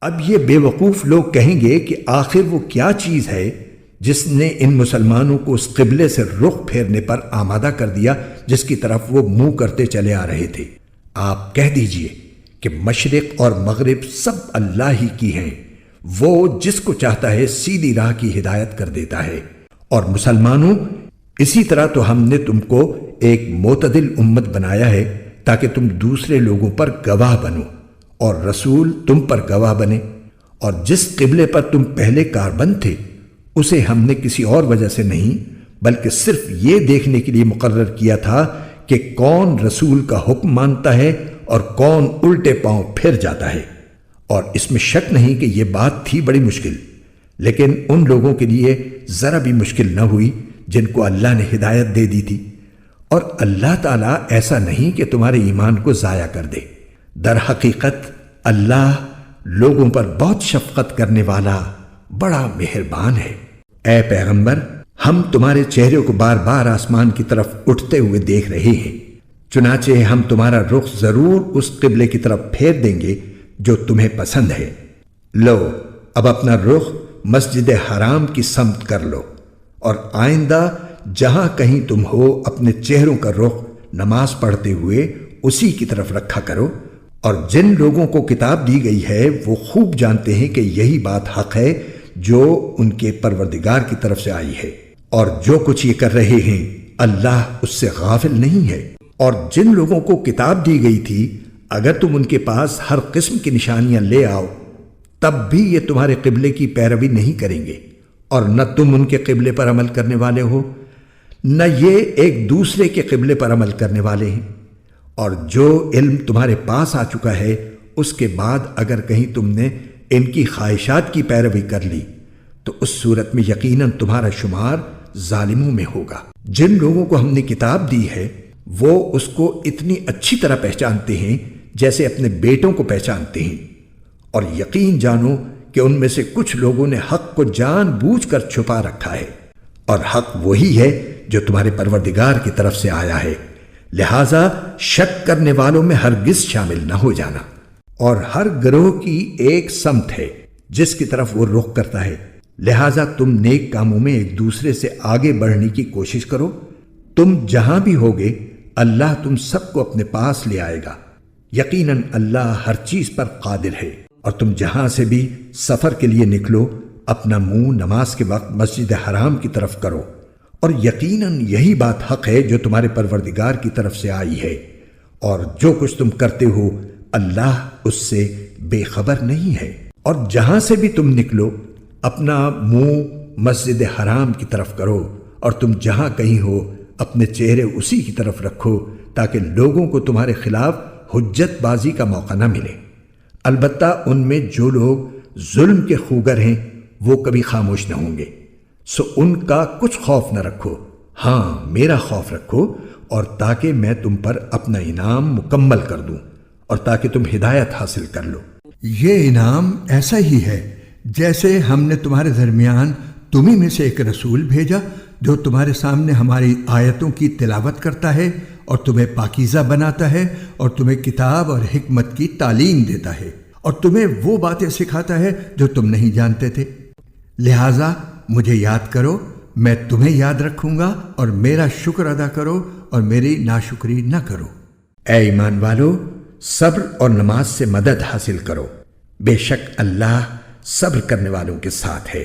اب یہ بے وقوف لوگ کہیں گے کہ آخر وہ کیا چیز ہے جس نے ان مسلمانوں کو اس قبلے سے رخ پھیرنے پر آمادہ کر دیا جس کی طرف وہ منہ کرتے چلے آ رہے تھے۔ آپ کہہ دیجئے کہ مشرق اور مغرب سب اللہ ہی کی ہیں، وہ جس کو چاہتا ہے سیدھی راہ کی ہدایت کر دیتا ہے۔ اور مسلمانوں، اسی طرح تو ہم نے تم کو ایک معتدل امت بنایا ہے تاکہ تم دوسرے لوگوں پر گواہ بنو اور رسول تم پر گواہ بنے، اور جس قبلے پر تم پہلے کاربند تھے اسے ہم نے کسی اور وجہ سے نہیں بلکہ صرف یہ دیکھنے کے لیے مقرر کیا تھا کہ کون رسول کا حکم مانتا ہے اور کون الٹے پاؤں پھر جاتا ہے۔ اور اس میں شک نہیں کہ یہ بات تھی بڑی مشکل، لیکن ان لوگوں کے لیے ذرا بھی مشکل نہ ہوئی جن کو اللہ نے ہدایت دے دی تھی۔ اور اللہ تعالیٰ ایسا نہیں کہ تمہارے ایمان کو ضائع کر دے، در حقیقت اللہ لوگوں پر بہت شفقت کرنے والا بڑا مہربان ہے۔ اے پیغمبر، ہم تمہارے چہرے کو بار بار آسمان کی طرف اٹھتے ہوئے دیکھ رہے ہیں، چنانچہ ہم تمہارا رخ ضرور اس قبلے کی طرف پھیر دیں گے جو تمہیں پسند ہے۔ لو، اب اپنا رخ مسجد حرام کی سمت کر لو، اور آئندہ جہاں کہیں تم ہو اپنے چہروں کا رخ نماز پڑھتے ہوئے اسی کی طرف رکھا کرو۔ اور جن لوگوں کو کتاب دی گئی ہے وہ خوب جانتے ہیں کہ یہی بات حق ہے جو ان کے پروردگار کی طرف سے آئی ہے، اور جو کچھ یہ کر رہے ہیں اللہ اس سے غافل نہیں ہے۔ اور جن لوگوں کو کتاب دی گئی تھی اگر تم ان کے پاس ہر قسم کی نشانیاں لے آؤ تب بھی یہ تمہارے قبلے کی پیروی نہیں کریں گے، اور نہ تم ان کے قبلے پر عمل کرنے والے ہو نہ یہ ایک دوسرے کے قبلے پر عمل کرنے والے ہیں۔ اور جو علم تمہارے پاس آ چکا ہے اس کے بعد اگر کہیں تم نے ان کی خواہشات کی پیروی کر لی تو اس صورت میں یقیناً تمہارا شمار ظالموں میں ہوگا۔ جن لوگوں کو ہم نے کتاب دی ہے وہ اس کو اتنی اچھی طرح پہچانتے ہیں جیسے اپنے بیٹوں کو پہچانتے ہیں، اور یقین جانو کہ ان میں سے کچھ لوگوں نے حق کو جان بوجھ کر چھپا رکھا ہے، اور حق وہی ہے جو تمہارے پروردگار کی طرف سے آیا ہے، لہذا شک کرنے والوں میں ہرگز شامل نہ ہو جانا۔ اور ہر گروہ کی ایک سمت ہے جس کی طرف وہ رخ کرتا ہے، لہذا تم نیک کاموں میں ایک دوسرے سے آگے بڑھنے کی کوشش کرو۔ تم جہاں بھی ہوگے اللہ تم سب کو اپنے پاس لے آئے گا، یقیناً اللہ ہر چیز پر قادر ہے۔ اور تم جہاں سے بھی سفر کے لیے نکلو اپنا منہ نماز کے وقت مسجد حرام کی طرف کرو، اور یقیناً یہی بات حق ہے جو تمہارے پروردگار کی طرف سے آئی ہے، اور جو کچھ تم کرتے ہو اللہ اس سے بے خبر نہیں ہے۔ اور جہاں سے بھی تم نکلو اپنا منہ مسجد حرام کی طرف کرو، اور تم جہاں کہیں ہو اپنے چہرے اسی کی طرف رکھو تاکہ لوگوں کو تمہارے خلاف حجت بازی کا موقع نہ ملے۔ البتہ ان میں جو لوگ ظلم کے خوگر ہیں وہ کبھی خاموش نہ ہوں گے، سو ان کا کچھ خوف نہ رکھو، ہاں میرا خوف رکھو، اور تاکہ میں تم پر اپنا انعام مکمل کر دوں اور تاکہ تم ہدایت حاصل کر لو۔ یہ انعام ایسا ہی ہے جیسے ہم نے تمہارے درمیان تمہیں میں سے ایک رسول بھیجا جو تمہارے سامنے ہماری آیتوں کی تلاوت کرتا ہے اور تمہیں پاکیزہ بناتا ہے اور تمہیں کتاب اور حکمت کی تعلیم دیتا ہے اور تمہیں وہ باتیں سکھاتا ہے جو تم نہیں جانتے تھے۔ لہٰذا مجھے یاد کرو، میں تمہیں یاد رکھوں گا، اور میرا شکر ادا کرو اور میری ناشکری نہ کرو۔ اے ایمان والو، صبر اور نماز سے مدد حاصل کرو، بے شک اللہ صبر کرنے والوں کے ساتھ ہے۔